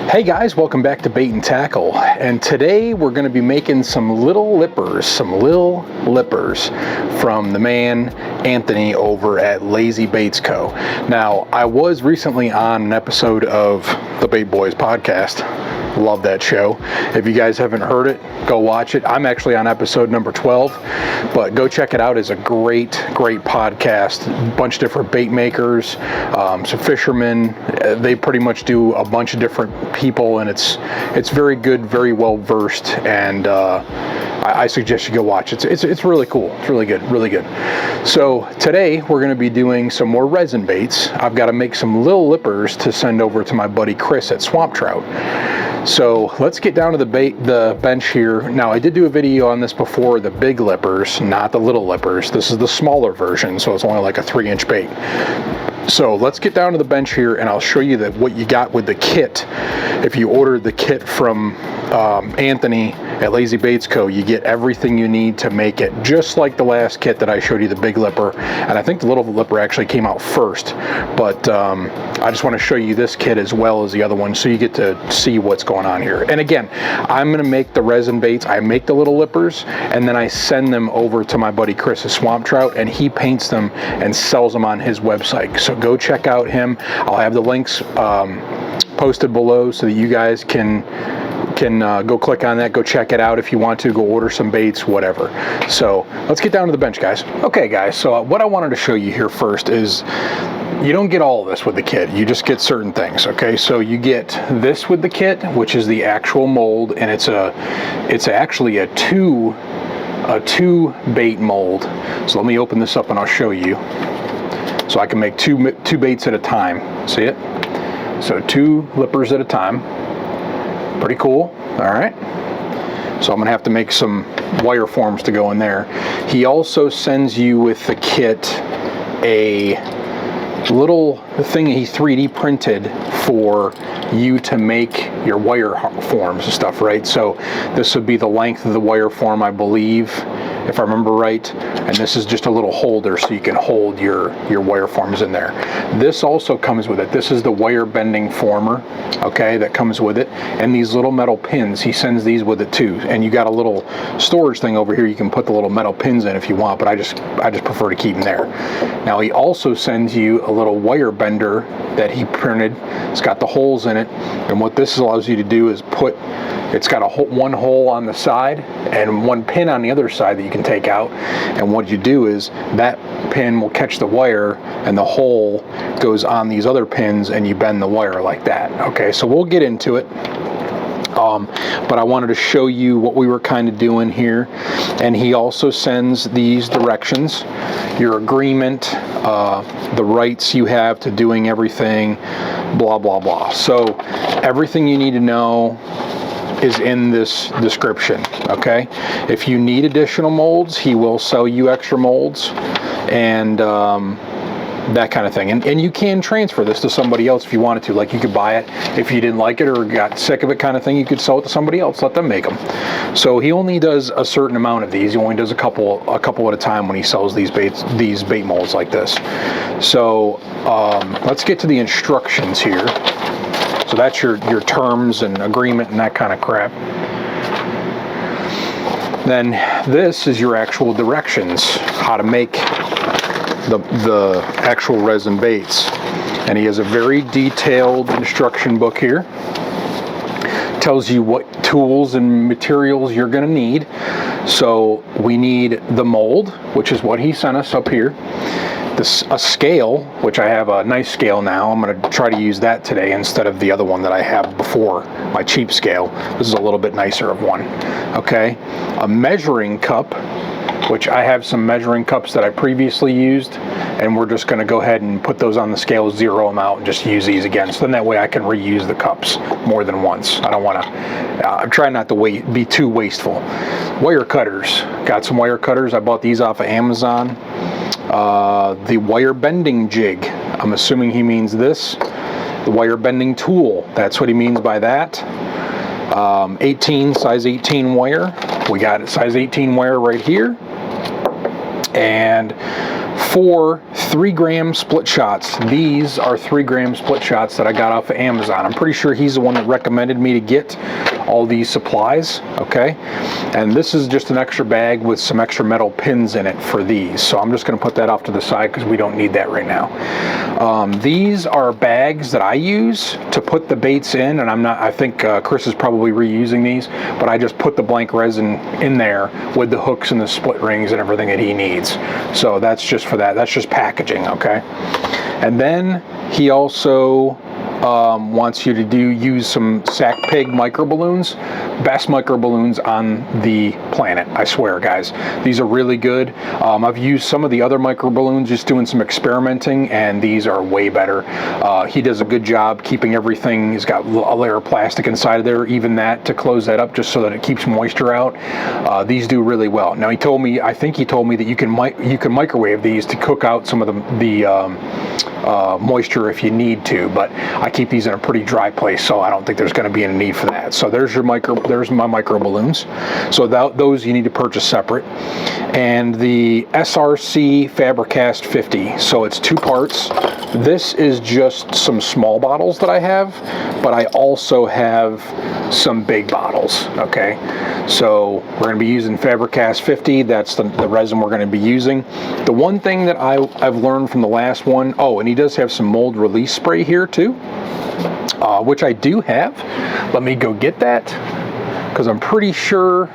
Hey guys, welcome back to Bait and Tackle, and today we're going to be making some little lippers from the man Anthony over at LazyBaitsCo. Now, I was recently on an episode of the Bait Boys podcast. Love that show. If you guys haven't heard it, go watch it. I'm actually on episode number 12, but go check it out. It's a great podcast. A bunch of different bait makers, some fishermen. They pretty much do a bunch of different people, and it's very good, very well versed, and I suggest you go watch it. It's really cool. It's really good. So today we're going to be doing some more resin baits. I've got to make some little lippers to send over to my buddy Chris at Swamp Trout. So let's get down to the bench here. Now, I did do a video on this before, the big lippers, not the little lippers. This is the smaller version, so it's only like a 3-inch bait. So let's get down to the bench here, and I'll show you what you got with the kit. If you ordered the kit from Anthony at LazyBaitsCo, you get everything you need to make it, just like the last kit that I showed you, the big lipper. And I think the little lipper actually came out first, but I just want to show you this kit as well as the other one, so you get to see what's going on here. And again, I'm going to make the resin baits. I make the little lippers, and then I send them over to my buddy Chris at Swamp Trout, and he paints them and sells them on his website. So go check out him. I'll have the links posted below so that you guys can go click on that, go check it out if you want to, go order some baits, whatever. So let's get down to the bench, guys. Okay, guys, so what I wanted to show you here first is you don't get all of this with the kit. You just get certain things, okay? So you get this with the kit, which is the actual mold, and it's actually a two bait mold. So let me open this up and I'll show you. So I can make two baits at a time. See it? So 2 lippers at a time. Pretty cool. All right. So I'm gonna have to make some wire forms to go in there. He also sends you with the kit a little thing he 3D printed for you to make your wire forms and stuff, right? So this would be the length of the wire form, I believe, if I remember right, and this is just a little holder so you can hold your wire forms in there. This also comes with it. This is the wire bending former, okay, that comes with it, and these little metal pins, he sends these with it too. And you got a little storage thing over here you can put the little metal pins in if you want, but I just prefer to keep them there. Now, he also sends you a little wire bender that he printed. It's got the holes in it, and what this allows you to do is it's got one hole on the side and one pin on the other side that you can take out, and what you do is that pin will catch the wire and the hole goes on these other pins and you bend the wire like that. Okay, so we'll get into it. But I wanted to show you what we were kind of doing here, and he also sends these directions, your agreement, the rights you have to doing everything, blah blah blah. So everything you need to know is in this description, okay? If you need additional molds, he will sell you extra molds and that kind of thing. And you can transfer this to somebody else if you wanted to. Like, you could buy it if you didn't like it or got sick of it, kind of thing. You could sell it to somebody else, let them make them. So he only does a certain amount of these. He only does a couple at a time when he sells these bait molds like this. So let's get to the instructions here. So that's your terms and agreement and that kind of crap. Then this is your actual directions, how to make the actual resin baits. And he has a very detailed instruction book here. Tells you what tools and materials you're going to need. So we need the mold, which is what he sent us up here. A scale, which I have a nice scale now. I'm going to try to use that today instead of the other one that I have before, my cheap scale. This is a little bit nicer of one. Okay, a measuring cup, which I have some measuring cups that I previously used, and we're just going to go ahead and put those on the scale, zero them out, and just use these again. So then that way I can reuse the cups more than once. I don't want to, I'm trying not to be too wasteful. Wire cutters, got some wire cutters. I bought these off of Amazon. The wire bending jig, I'm assuming he means this. The wire bending tool, that's what he means by that. Size 18 wire. We got size 18 wire right here. And 4 3-gram split shots. These are 3-gram split shots that I got off of Amazon. I'm pretty sure he's the one that recommended me to get all these supplies, okay? And this is just an extra bag with some extra metal pins in it for these. So I'm just gonna put that off to the side because we don't need that right now. These are bags that I use to put the baits in, and I think Chris is probably reusing these, but I just put the blank resin in there with the hooks and the split rings and everything that he needs. So that's just for that. That's just packaging, okay? And then he also wants you to use some Sack Pig micro balloons. Best micro balloons on the planet, I swear, guys. These are really good. I've used some of the other micro balloons just doing some experimenting, and these are way better. He does a good job keeping everything. He's got a layer of plastic inside of there, even that, to close that up just so that it keeps moisture out. These do really well. Now he told me, I think he told me that you can microwave these to cook out some of the moisture if you need to, but I keep these in a pretty dry place, so I don't think there's going to be any need for that. So there's my micro balloons. So those you need to purchase separate. And the SRC Fabricast 50. So it's 2 parts. This is just some small bottles that I have, but I also have some big bottles, okay? So we're going to be using Fabricast 50. That's the resin we're going to be using. The one thing that I've learned from the last one, oh, and he does have some mold release spray here too, which I do have. Let me go get that, because I'm pretty sure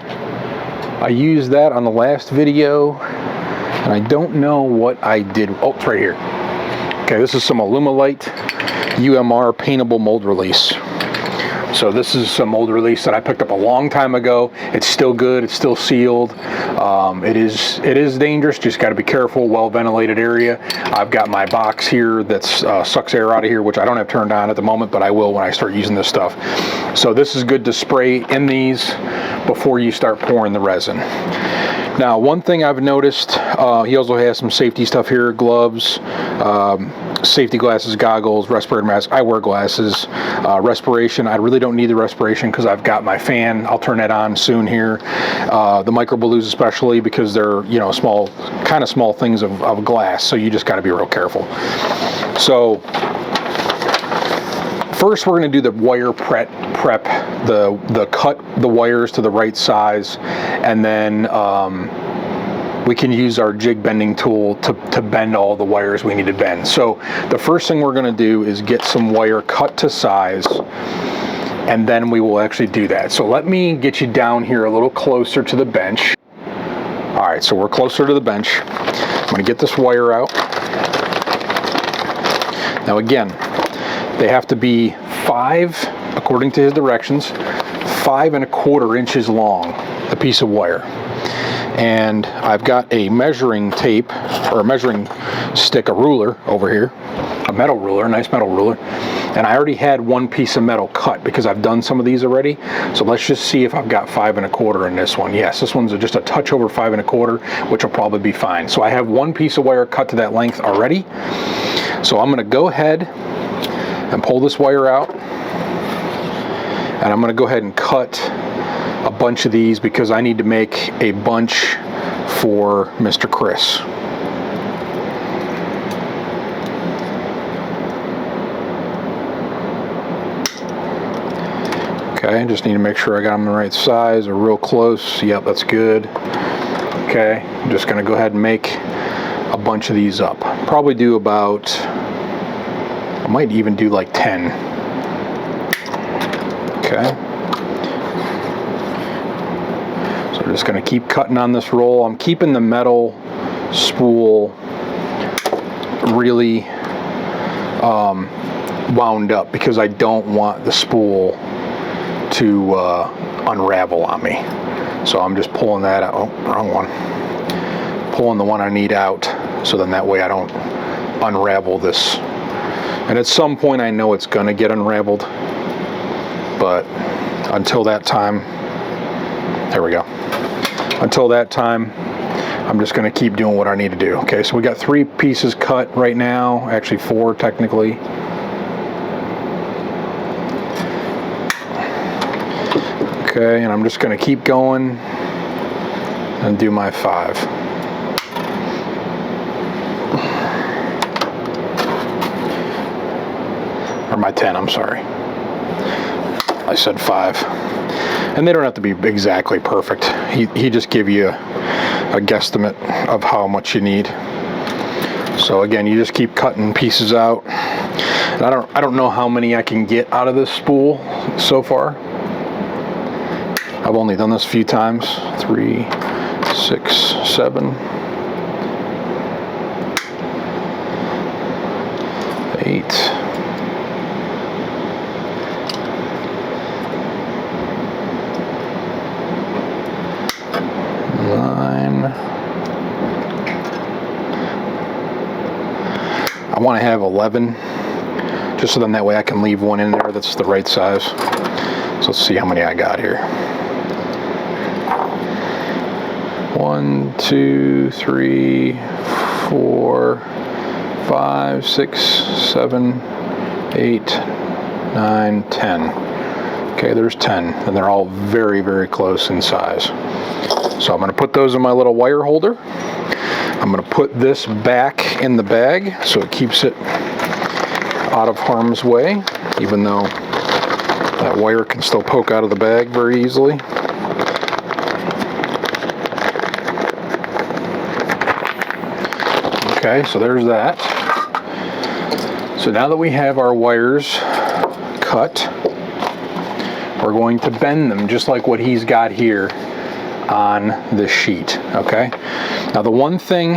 I used that on the last video, and I don't know what I did. Oh, it's right here. Okay, this is some Alumilite UMR paintable mold release. So this is some mold release that I picked up a long time ago. It's still good. It's still sealed. It is dangerous. Just got to be careful. Well ventilated area. I've got my box here that sucks air out of here, which I don't have turned on at the moment, but I will when I start using this stuff. So this is good to spray in these before you start pouring the resin. Now, one thing I've noticed, he also has some safety stuff here: gloves, safety glasses, goggles, respirator mask. I wear glasses. Respiration, I really don't need the respiration because I've got my fan. I'll turn that on soon here. The micro balloons especially, because they're, you know, small, kind of small things of glass, so you just got to be real careful. So first we're going to do the wire prep, the cut the wires to the right size, and then we can use our jig bending tool to bend all the wires we need to bend. So the first thing we're going to do is get some wire cut to size, and then we will actually do that. So let me get you down here a little closer to the bench. All right, so we're closer to the bench. I'm going to get this wire out. Now again, they have to be 5, according to his directions, 5 1/4 inches long, a piece of wire. And I've got a measuring tape, or a measuring stick, a ruler over here, a metal ruler, a nice metal ruler. And I already had one piece of metal cut because I've done some of these already. So let's just see if I've got 5 1/4 in this one. Yes, this one's just a touch over 5 1/4, which will probably be fine. So I have one piece of wire cut to that length already. So I'm gonna go ahead and pull this wire out. And I'm gonna go ahead and cut a bunch of these because I need to make a bunch for Mr. Chris. Okay, I just need to make sure I got them the right size or real close. Yep, that's good. Okay, I'm just gonna go ahead and make a bunch of these up. Probably do about, I might even do like 10. Okay. So we're just going to keep cutting on this roll. I'm keeping the metal spool really wound up because I don't want the spool to unravel on me. So I'm just pulling that out. Oh, wrong one. Pulling the one I need out, so then that way I don't unravel this. And at some point I know it's going to get unraveled, but until that time, there we go. Until that time, I'm just going to keep doing what I need to do. Okay, so we got 3 pieces cut right now, actually 4 technically. Okay, and I'm just going to keep going and do my 5. or my 10, I'm sorry. I said 5. And they don't have to be exactly perfect. He just give you a guesstimate of how much you need. So again, you just keep cutting pieces out. And I don't know how many I can get out of this spool so far. I've only done this a few times. 3, 6, 7, 8, 9. I want to have 11, just so then that way I can leave one in there that's the right size. So let's see how many I got here. 1, 2, 3, 4, 5, 6, 7, 8, 9, 10. Okay, there's 10, and they're all very, very close in size. So I'm going to put those in my little wire holder. I'm going to put this back in the bag so it keeps it out of harm's way, even though that wire can still poke out of the bag very easily. Okay, so there's that. So now that we have our wires cut, we're going to bend them just like what he's got here on the sheet. Okay, now the one thing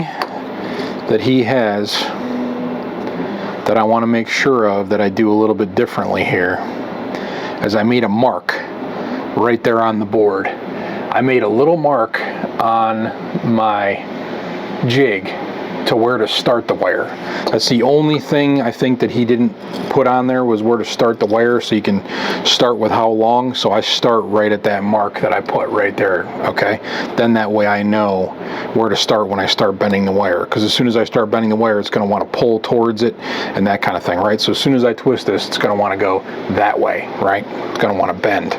that he has that I want to make sure of that I do a little bit differently here is I made a mark right there on the board. I made a little mark on my jig to where to start the wire. That's the only thing I think that he didn't put on there, was where to start the wire, so you can start with how long. So I start right at that mark that I put right there. Okay, then that way I know where to start when I start bending the wire, because as soon as I start bending the wire, it's going to want to pull towards it and that kind of thing, right? So as soon as I twist this, it's going to want to go that way, right? It's going to want to bend.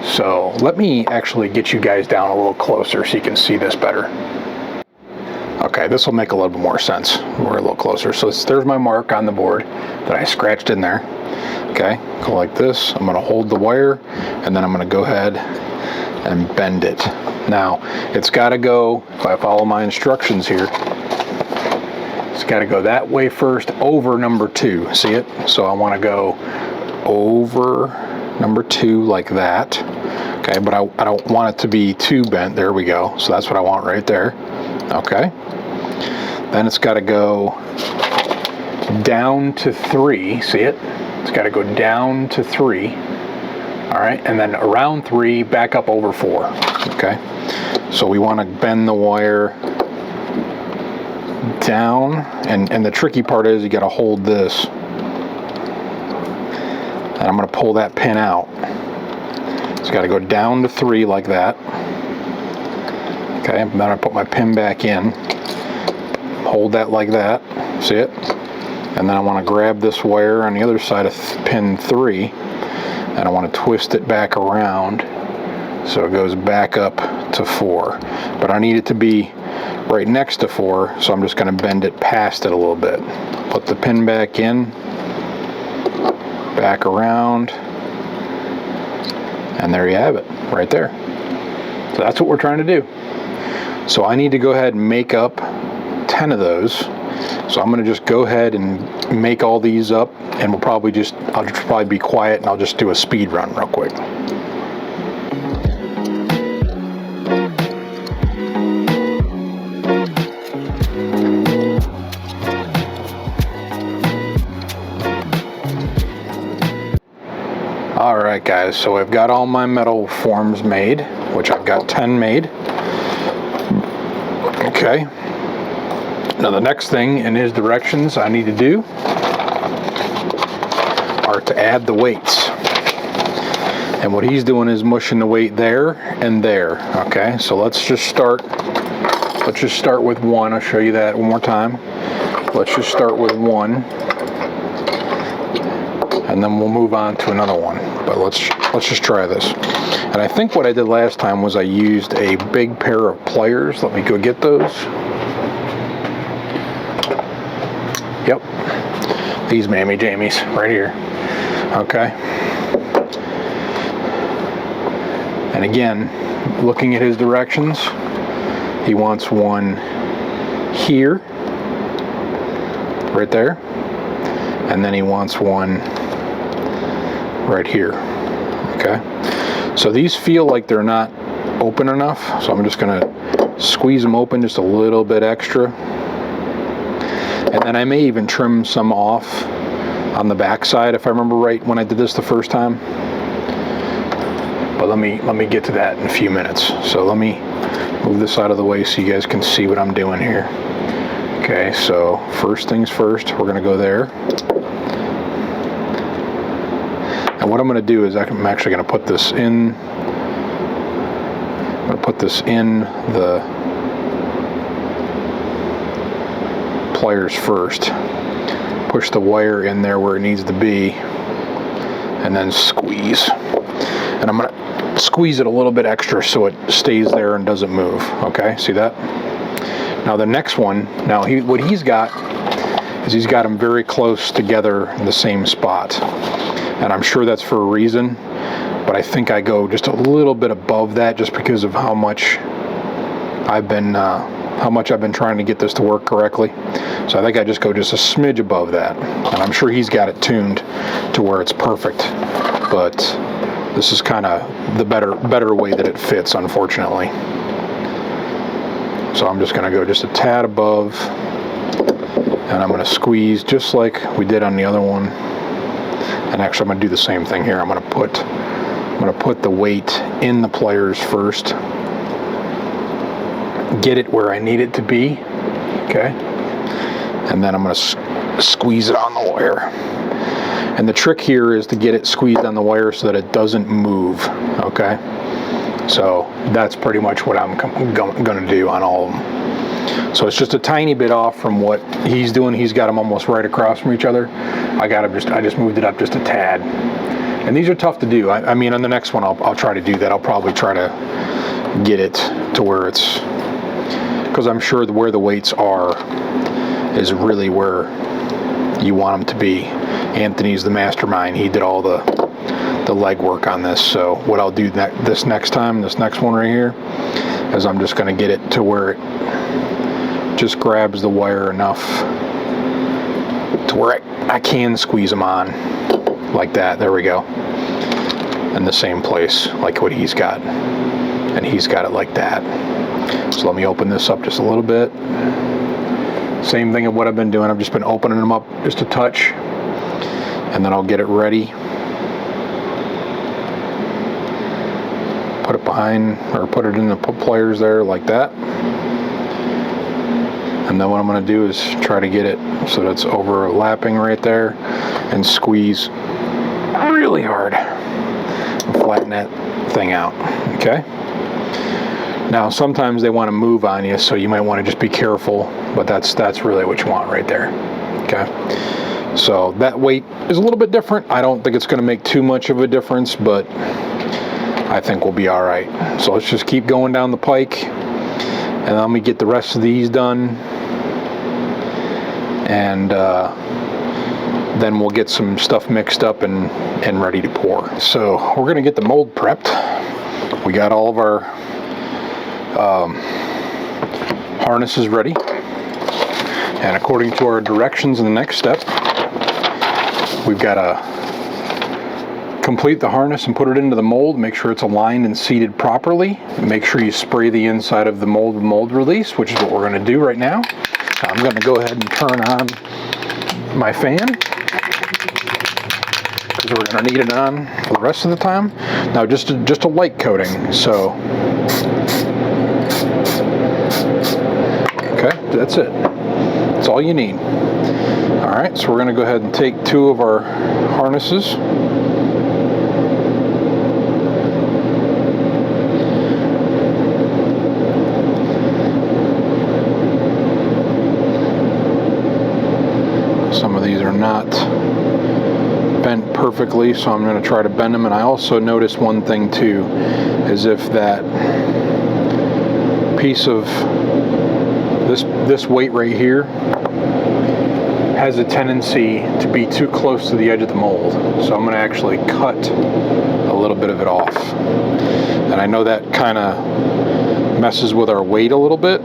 So let me actually get you guys down a little closer so you can see this better. Okay, this will make a little bit more sense. We're a little closer. So there's my mark on the board that I scratched in there. Okay, go like this. I'm going to hold the wire, and then I'm going to go ahead and bend it. Now, it's got to go, if I follow my instructions here, it's got to go that way first, over number 2. See it? So I want to go over number 2 like that. Okay, but I don't want it to be too bent. There we go. So that's what I want right there. Okay, then it's got to go down to 3. See it? It's got to go down to 3. All right, and then around 3, back up over 4. Okay, so we want to bend the wire down, and the tricky part is you got to hold this, and I'm going to pull that pin out. It's got to go down to 3 like that. Okay, then I put my pin back in, hold that like that, see it? And then I want to grab this wire on the other side of pin 3, and I want to twist it back around so it goes back up to 4. But I need it to be right next to 4, so I'm just going to bend it past it a little bit. Put the pin back in, back around, and there you have it, right there. So that's what we're trying to do. So I need to go ahead and make up 10 of those. So I'm going to just go ahead and make all these up, and I'll probably be quiet, and I'll just do a speed run real quick. Alright guys, so I've got all my metal forms made, which I've got 10 made. Okay, now the next thing in his directions I need to do are to add the weights. And what he's doing is mushing the weight there and there. Okay, so let's just start with 1. I'll show you that one more time. Let's just start with 1, and then we'll move on to another one. But let's just try this. And I think what I did last time was I used a big pair of pliers. Let me go get those. Yep, these mammy jammies right here. Okay. And again, looking at his directions, he wants one here, right there, and then he wants one right here. Okay. So these feel like they're not open enough, so I'm just gonna squeeze them open just a little bit extra. And then I may even trim some off on the back side if I remember right when I did this the first time. But let me get to that in a few minutes. So let me move this out of the way so you guys can see what I'm doing here. Okay, so first things first, we're gonna go there. And what I'm gonna do is I'm actually gonna put this in. I'm gonna put this in the pliers first. Push the wire in there where it needs to be, and then squeeze. And I'm gonna squeeze it a little bit extra so it stays there and doesn't move. Okay, see that? Now the next one, what he's got is he's got them very close together in the same spot. And I'm sure that's for a reason, but I think I go just a little bit above that just because of how much I've been trying to get this to work correctly. So I think I just go just a smidge above that. And I'm sure he's got it tuned to where it's perfect, but this is kind of the better way that it fits, unfortunately. So I'm just gonna go just a tad above, and I'm gonna squeeze just like we did on the other one. And actually I'm gonna do the same thing here. I'm gonna put the weight in the pliers first, get it where I need it to be, okay? And then I'm gonna squeeze it on the wire. And the trick here is to get it squeezed on the wire so that it doesn't move, okay? So that's pretty much what I'm gonna do on all of them. So it's just a tiny bit off from what he's doing. He's got them almost right across from each other. I just moved it up just a tad. And these are tough to do. I mean, on the next one, I'll try to do that. I'll probably try to get it to where it's, because I'm sure where the weights are is really where you want them to be. Anthony's the mastermind. He did all the legwork on this. So what I'll do this next one right here, is I'm just going to get it to where it just grabs the wire enough to where I can squeeze them on like that. There we go. In the same place like what he's got. And he's got it like that. So let me open this up just a little bit. Same thing of what I've been doing. I've just been opening them up just a touch, and then I'll get it ready. Put it behind, or put it in the pliers there like that. And then what I'm going to do is try to get it so that's overlapping right there, and squeeze really hard and flatten that thing out. Okay. Now sometimes they want to move on you, so you might want to just be careful, but that's really what you want right there. Okay. So that weight is a little bit different. I don't think it's going to make too much of a difference, but I think we'll be all right. So let's just keep going down the pike, and let me get the rest of these done, and then we'll get some stuff mixed up and ready to pour. So we're going to get the mold prepped. We got all of our harnesses ready, and according to our directions in the next step, we've got to complete the harness and put it into the mold, make sure it's aligned and seated properly, make sure you spray the inside of the mold with mold release, which is what we're going to do right now. I'm going to go ahead and turn on my fan, because we're going to need it on for the rest of the time. Now just a light coating, so okay, that's it. That's all you need. Alright, so we're going to go ahead and take two of our harnesses. Some of these are not bent perfectly, so I'm going to try to bend them. And I also noticed one thing too, is if that piece of this weight right here has a tendency to be too close to the edge of the mold. So I'm going to actually cut a little bit of it off. And I know that kind of messes with our weight a little bit,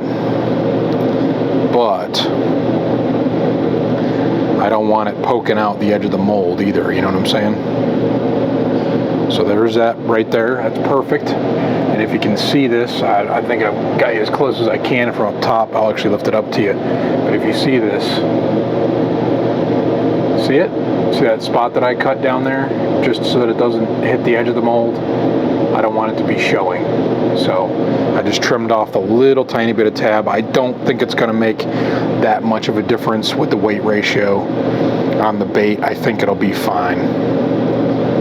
but I don't want it poking out the edge of the mold either, you know what I'm saying? So there's that right there. That's perfect. And if you can see this, I think I've got you as close as I can from up top. I'll actually lift it up to you. But if you see this, see it? See that spot that I cut down there? Just so that it doesn't hit the edge of the mold. I don't want it to be showing. So I just trimmed off the little tiny bit of tab. I don't think it's going to make that much of a difference with the weight ratio on the bait. I think it'll be fine.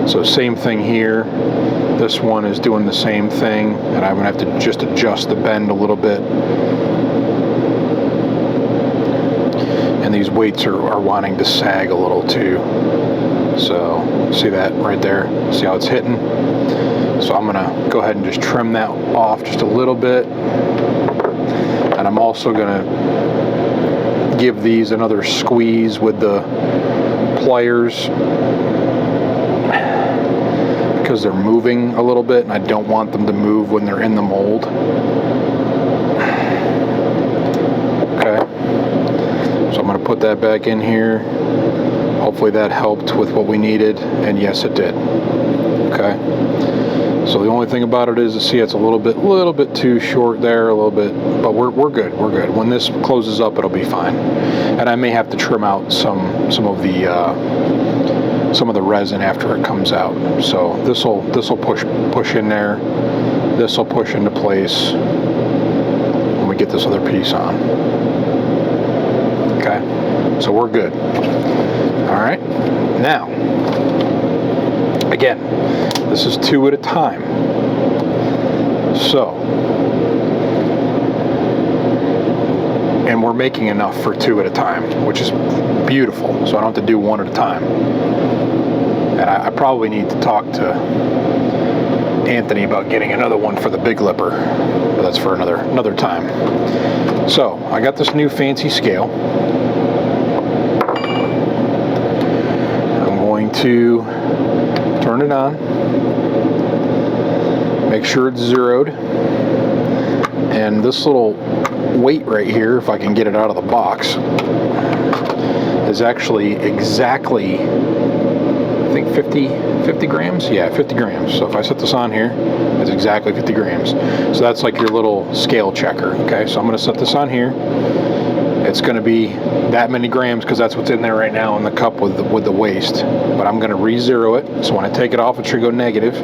So same thing here. This one is doing the same thing, and I'm going to have to just adjust the bend a little bit. And these weights are wanting to sag a little too. So see that right there? See how it's hitting? So I'm going to go ahead and just trim that off just a little bit. And I'm also going to give these another squeeze with the pliers, because they're moving a little bit and I don't want them to move when they're in the mold. Okay, so I'm going to put that back in here. Hopefully that helped with what we needed, and yes it did. Okay, so the only thing about it is, see, it's a little bit too short there, a little bit, but we're good. When this closes up, it'll be fine. And I may have to trim out some of the resin after it comes out. So this will push in there. This will push into place when we get this other piece on. Okay, so we're good. All right, now again, this is 2 at a time. So, and we're making enough for 2 at a time, which is beautiful. So I don't have to do 1 at a time. And I probably need to talk to Anthony about getting another one for the big lipper, but that's for another time. So I got this new fancy scale. I'm going to turn it on, make sure it's zeroed, and this little weight right here, if I can get it out of the box, is actually exactly, I think 50 grams? Yeah, 50 grams. So if I set this on here, it's exactly 50 grams. So that's like your little scale checker. Okay, so I'm going to set this on here. It's going to be that many grams because that's what's in there right now in the cup with the waste. But I'm going to re-zero it. So when I take it off, it should go negative.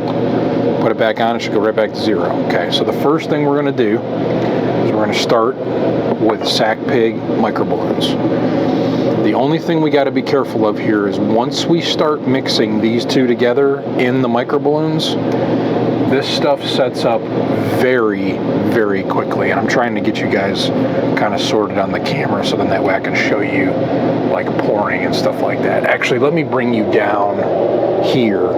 Put it back on, it should go right back to 0. Okay, so the first thing we're going to do is we're going to start with sack pig microballoons. The only thing we got to be careful of here is once we start mixing these two together in the microballoons, this stuff sets up very, very quickly. And I'm trying to get you guys kind of sorted on the camera so then that way I can show you like pouring and stuff like that. Actually, let me bring you down here.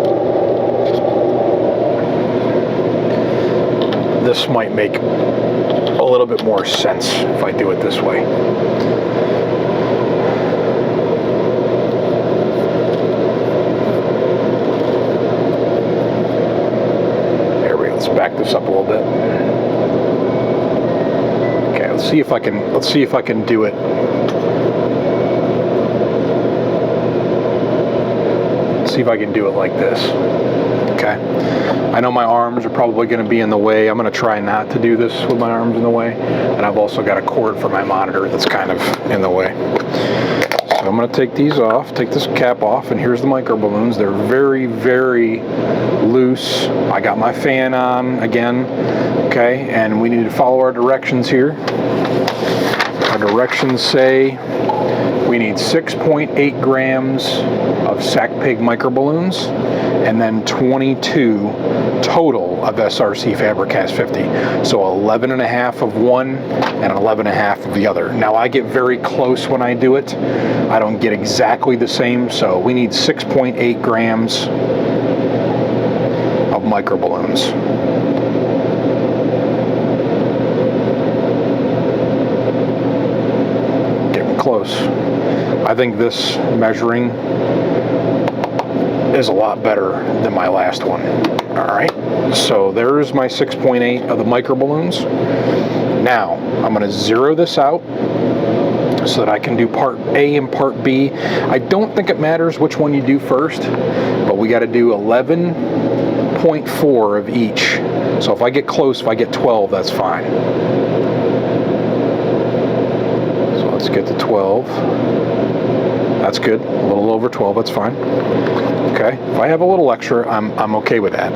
This might make a little bit more sense if I do it this way. Back this up a little bit. Okay, let's see if I can do it. Let's see if I can do it like this. Okay. I know my arms are probably going to be in the way. I'm going to try not to do this with my arms in the way. And I've also got a cord for my monitor that's kind of in the way. So I'm going to take these off, take this cap off, and here's the micro balloons. They're very, very loose. I got my fan on again, okay, and we need to follow our directions here. Our directions say we need 6.8 grams of sack pig micro balloons and then 22 total of SRC Fabricast 50. So 11.5 of one and 11.5 of the other. Now I get very close when I do it. I don't get exactly the same, so we need 6.8 grams of micro balloons. Getting close. I think this measuring is a lot better than my last one. All right, so there's my 6.8 of the micro balloons. Now I'm going to zero this out so that I can do part A and part B. I don't think it matters which one you do first, but we got to do 11.4 of each. So if I get close, if I get 12, that's fine. So let's get to 12. That's good. A little over 12, that's fine. Okay, if I have a little extra, I'm okay with that.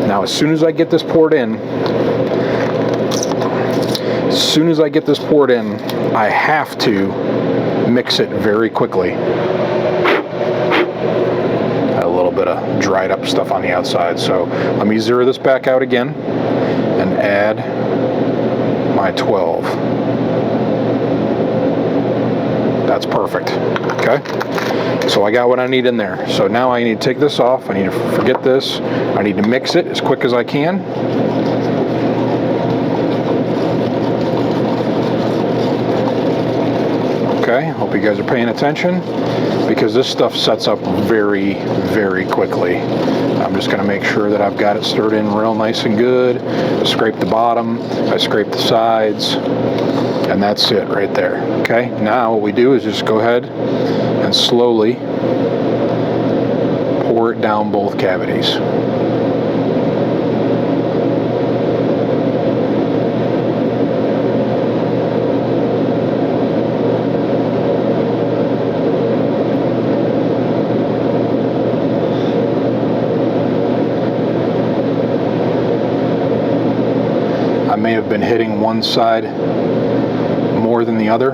Now, as soon as I get this poured in, I have to mix it very quickly. Got a little bit of dried up stuff on the outside, so let me zero this back out again and add my 12. That's perfect. Okay, so I got what I need in there. So now I need to take this off. I need to forget this. I need to mix it as quick as I can. Okay, hope you guys are paying attention, because this stuff sets up very, very quickly. I'm just going to make sure that I've got it stirred in real nice and good. I scrape the bottom, I scrape the sides, and that's it right there. Okay, now what we do is just go ahead and slowly pour it down both cavities. I may have been hitting one side more than the other,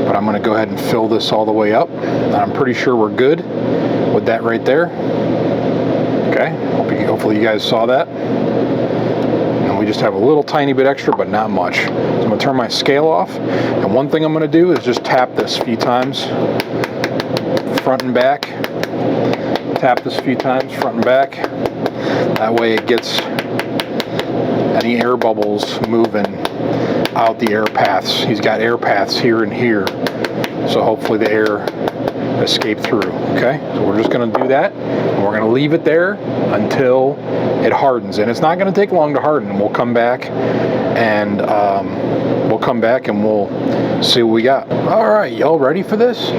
but I'm going to go ahead and fill this all the way up, and I'm pretty sure we're good with that right there. Okay, hopefully you guys saw that. And we just have a little tiny bit extra, but not much. So I'm going to turn my scale off, and one thing I'm going to do is just tap this a few times, front and back. Tap this a few times, front and back. That way it gets any air bubbles moving out the air paths. He's got air paths here and here, so hopefully the air escape through. Okay, so we're just going to do that, and we're going to leave it there until it hardens, and it's not going to take long to harden. We'll come back and we'll see what we got. All right, y'all ready for this?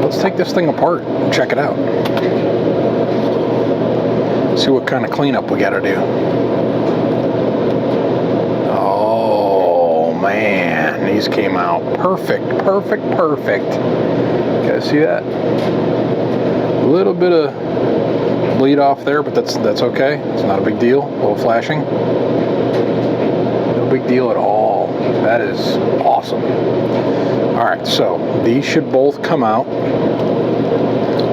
Let's take this thing apart and check it out. See what kind of cleanup we got to do. Man, these came out perfect. You guys see that? A little bit of bleed off there, but that's okay. It's not a big deal. A little flashing. No big deal at all. That is awesome. All right, so these should both come out.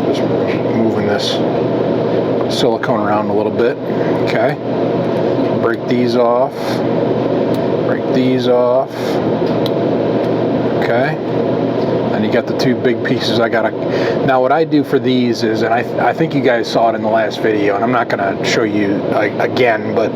Just moving this silicone around a little bit. Okay. Break these off. Break these off. Okay. And you got the two big pieces. Now what I do for these is, and I think you guys saw it in the last video, and I'm not going to show you again, but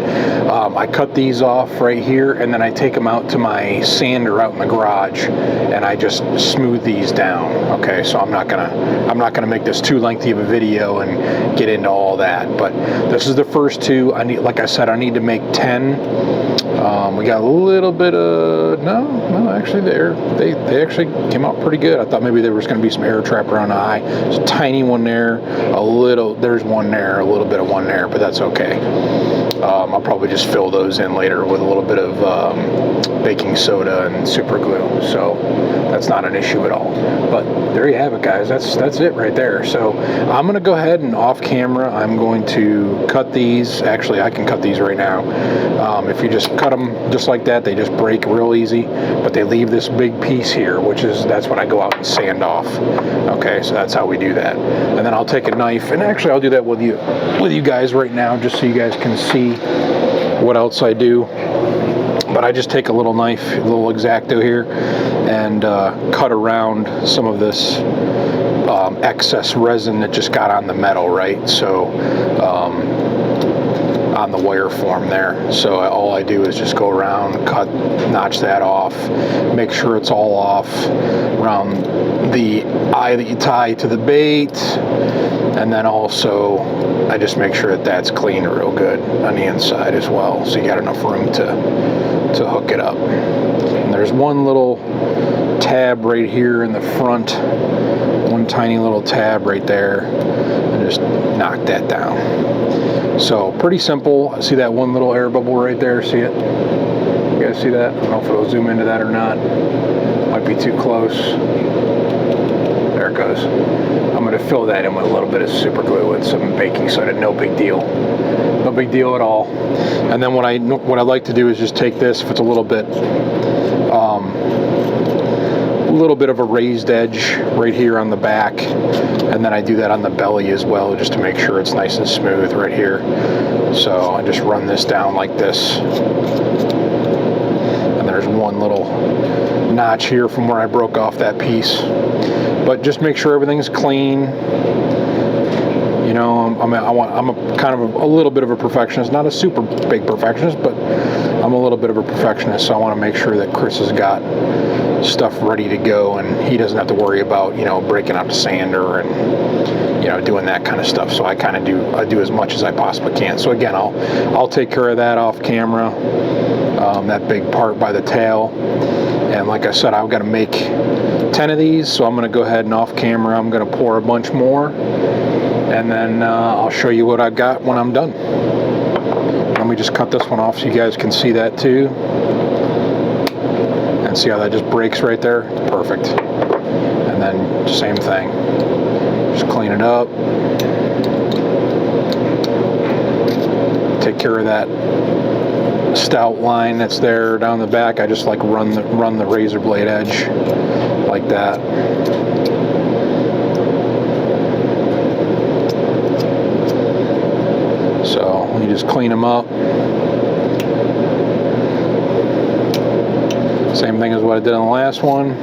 I cut these off right here, and then I take them out to my sander out in the garage, and I just smooth these down. Okay, so I'm not gonna make this too lengthy of a video and get into all that, but this is the first two. Like I said, I need to make 10. We got a little bit of no. Actually, they actually came out pretty good. I thought maybe there was going to be some air trap around the eye. There's a tiny one there, there's one there, a little bit of one there, but that's okay. I'll probably just fill those in later with a little bit of baking soda and super glue, so that's not an issue at all. But there you have it, guys. That's it right there. So I'm going to go ahead and off camera, I'm going to cut these. Actually, I can cut these right now. If you just cut them just like that, they just break real easy, but they leave this big piece here, that's what I go out and sand off. Okay, so that's how we do that. And then I'll take a knife, and actually I'll do that with you guys right now, just so you guys can see what else I do. But I just take a little knife, a little X-Acto here, and cut around some of this excess resin that just got on the metal, right? So on the wire form there. So all I do is just go around, notch that off, make sure it's all off around the eye that you tie to the bait, and then also I just make sure that that's clean real good on the inside as well, so you got enough room to hook it up. And there's one little tab right here in the front, one tiny little tab right there, and just knock that down. So pretty simple. See that one little air bubble right there? See it? You guys see that? I don't know if it'll zoom into that or not. Might be too close. There it goes. I'm going to fill that in with a little bit of super glue and some baking soda. No big deal. No big deal at all. And then what I like to do is just take this, if it's a little bit of a raised edge right here on the back, and then I do that on the belly as well, just to make sure it's nice and smooth right here. So I just run this down like this, and there's one little notch here from where I broke off that piece. But just make sure everything's clean. You know, I'm a kind of a little bit of a perfectionist, not a super big perfectionist, but I'm a little bit of a perfectionist, so I want to make sure that Chris has got stuff ready to go, and he doesn't have to worry about, you know, breaking out the sander and, you know, doing that kind of stuff. So I do as much as I possibly can. So again, I'll take care of that off camera, that big part by the tail. And like I said, I've got to make 10 of these, so I'm going to go ahead and off camera I'm going to pour a bunch more, and then I'll show you what I've got when I'm done. Let me just cut this one off so you guys can see that too. And see how that just breaks right there? It's perfect. And then same thing. Just clean it up. Take care of that stout line that's there down the back. I just like run the razor blade edge like that. So you just clean them up. Same thing as what I did on the last one.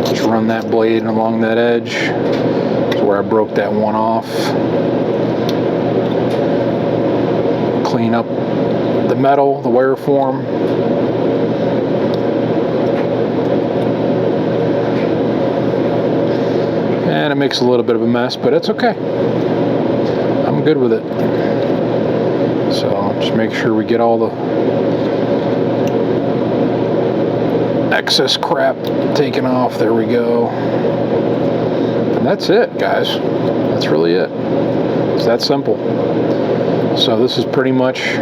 Just run that blade along that edge. That's where I broke that one off. Clean up the metal, the wire form. And it makes a little bit of a mess, but it's okay. I'm good with it. So just make sure we get all the excess crap taken off. There we go. And that's it, guys. That's really it. It's that simple. So this is pretty much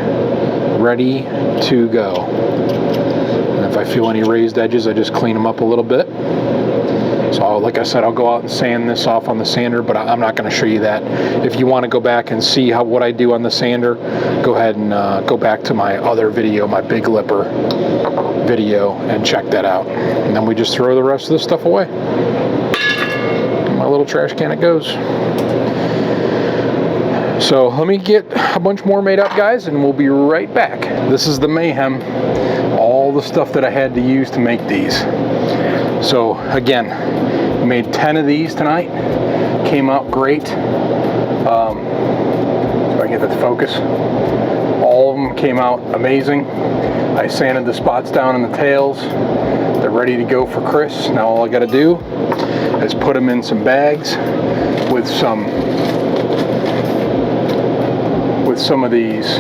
ready to go. And if I feel any raised edges, I just clean them up a little bit. So like I said, I'll go out and sand this off on the sander, but I'm not going to show you that. If you want to go back and see what I do on the sander, go ahead and go back to my other video, my Big Lipper video, and check that out. And then we just throw the rest of this stuff away. In my little trash can it goes. So let me get a bunch more made up, guys, and we'll be right back. This is the mayhem, all the stuff that I had to use to make these. So again, made 10 of these tonight. Came out great. If I can get that to focus. All of them came out amazing. I sanded the spots down in the tails. They're ready to go for Chris. Now all I got to do is put them in some bags with some of these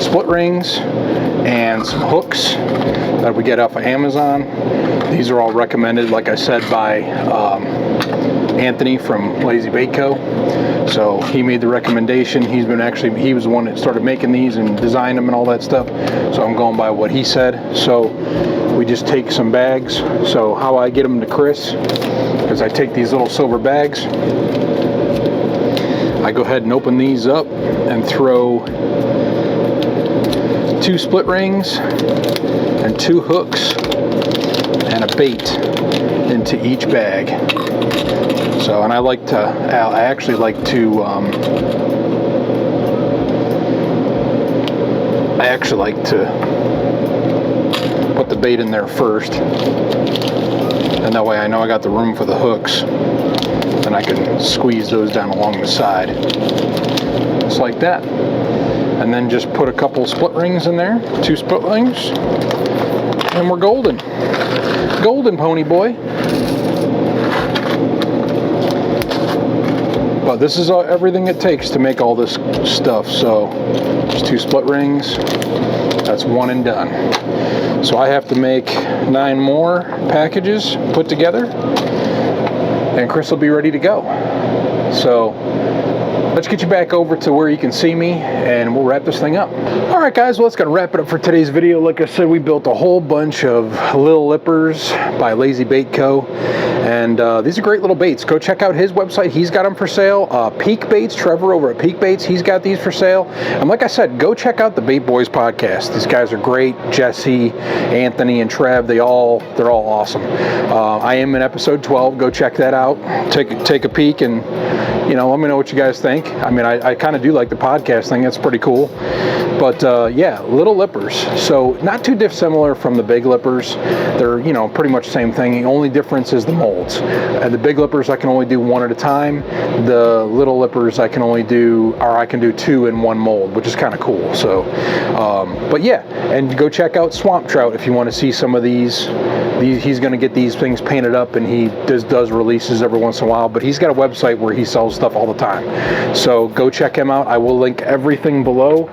split rings and some hooks that we get off of Amazon. These are all recommended, like I said, by Anthony from LazyBaitsCo. So he made the recommendation. He was the one that started making these and designed them and all that stuff. So I'm going by what he said. So we just take some bags. So how I get them to Chris is I take these little silver bags. I go ahead and open these up and throw 2 split rings and 2 hooks and a bait into each bag. So, and I actually like to put the bait in there first, and that way I know I got the room for the hooks. Then I can squeeze those down along the side, just like that. And then just put a couple split rings in there, 2 split rings, and we're golden. Golden, pony boy. But this is everything it takes to make all this stuff. So just 2 split rings, that's 1 and done. So I have to make 9 more packages put together, and Chris will be ready to go. So let's get you back over to where you can see me, and we'll wrap this thing up. All right, guys, well, that's gonna wrap it up for today's video. Like I said, we built a whole bunch of little lippers by LazyBaitsCo, and these are great little baits. Go check out his website. He's got them for sale. Peak Baits, Trevor over at Peak Baits, he's got these for sale. And like I said, go check out the Bait Boys podcast. These guys are great. Jesse, Anthony, and Trev, they're all awesome. I am in episode 12. Go check that out. Take a peek and, you know, let me know what you guys think. I mean, I kind of do like the podcast thing. That's pretty cool. But yeah, little lippers. So not too dissimilar from the big lippers. They're, you know, pretty much the same thing. The only difference is the molds. The big lippers I can only do 1 at a time. The little lippers I can only do, or I can do 2 in 1 mold, which is kind of cool. So, but yeah, and go check out Swamp Trout if you want to see some of these. He's going to get these things painted up, and he does releases every once in a while, but he's got a website where he sells stuff all the time. So go check him out. I will link everything below.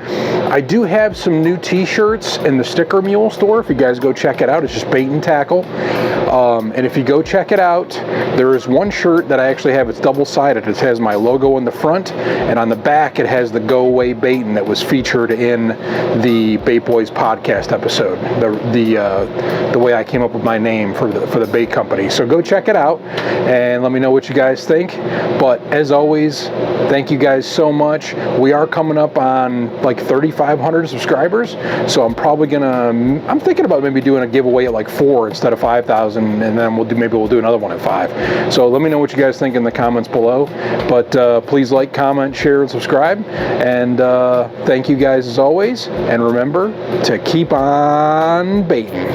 I do have some new T-shirts in the Sticker Mule store. If you guys go check it out, it's just Bait and Tackle. And if you go check it out, there is one shirt that I actually have. It's double-sided. It has my logo in the front, and on the back it has the Go Away Baitin' that was featured in the Bait Boys podcast episode. The way I came up with my name for the bait company. So go check it out and let me know what you guys think. But as always, thank you guys so much. We are coming up on like 3,500 subscribers, so I'm thinking about maybe doing a giveaway at like 4 instead of 5,000, and then maybe we'll do another one at 5. So let me know what you guys think in the comments below. But please like, comment, share, and subscribe. And thank you guys as always. And remember to keep on baiting.